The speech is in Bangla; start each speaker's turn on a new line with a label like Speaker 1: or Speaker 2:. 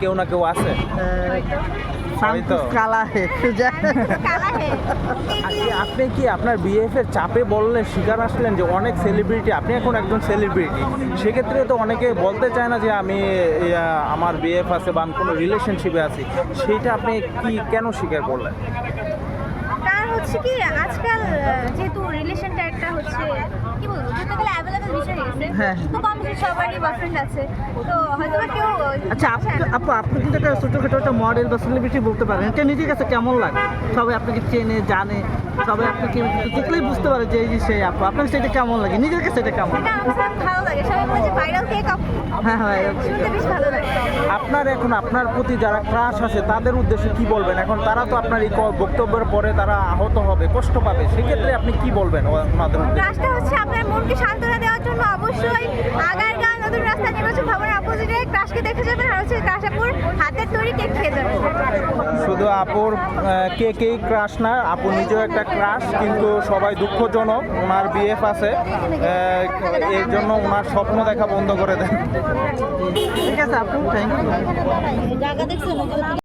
Speaker 1: কেউ না কেউ আছে?
Speaker 2: হয়তো কালা হে
Speaker 1: আপনি কি আপনার বিএফ এর চাপে বললে শিকার আসলেন যে অনেক সেলিব্রিটি, আপনি এখন একজন সেলিব্রিটি, সেক্ষেত্রে তো অনেকে বলতে চায় না যে আমি আমার বিএফ আছে বা আমি কোনো রিলেশনশিপে আছি, সেইটা আপনি কি কেন স্বীকার করলেন?
Speaker 3: কারণ হচ্ছে কি আজকাল যেহেতু রিলেশনটা একটা হচ্ছে কি বলবো বলতে গেলে অ্যাভেলেবল বিষয় হয়ে গেছে।
Speaker 2: হ্যাঁ।
Speaker 3: তো কম বেশি সবারই বয়ফ্রেন্ড আছে, তো হয়তো বা কেউ
Speaker 2: আচ্ছা আপনি কিন্তু একটা ছোটখাটো একটা মডেল বা সেলিব্রিটি বলতে পারেন, এটা নিজের কাছে কেমন লাগে? সবাই আপনাকে চেনে জানে, সবাই আপনাকে দেখলেই বুঝতে পারে যে এই যে সেই আপু, আপনার সেটা কেমন লাগে নিজের কাছে? এটা কেমন?
Speaker 3: এটা আমার কাছে ভালো লাগে। সবাই বলে যে ভাইরাল কেক আপু,
Speaker 2: হ্যাঁ হ্যাঁ
Speaker 3: শুনতে বেশ ভালো লাগে।
Speaker 1: আপনার এখন আপনার প্রতি যারা ক্রাশ আছে তাদের উদ্দেশ্যে কি বলবেন? এখন তারা তো আপনার এই বক্তব্যের পরে তারা আহত হবে, কষ্ট পাবে, সেক্ষেত্রে আপনি কি বলবেন ওনাদের উদ্দেশ্যে?
Speaker 3: ক্লাসটা হচ্ছে আপনার মনকে সান্ত্বনা দেওয়ার জন্য অবশ্যই আগারগাঁও নতুন রাস্তা নির্বাচন ভবনের অপোজিটে ক্লাসকে দেখে যাবেন, আর হচ্ছে ক্লাসাপুর হাতের তৈরি কেক খেয়ে যাবেন।
Speaker 1: শুধু আপুর কেকেই ক্রাশ না, আপু নিজেও একটা ক্রাশ, কিন্তু সবাই দুঃখজনক ওনার বিএফ আছে, এর জন্য ওনার স্বপ্ন দেখা বন্ধ করে দেন।
Speaker 2: ঠিক আছে আপু, থ্যাংক ইউ।
Speaker 3: জায়গা দেখছেন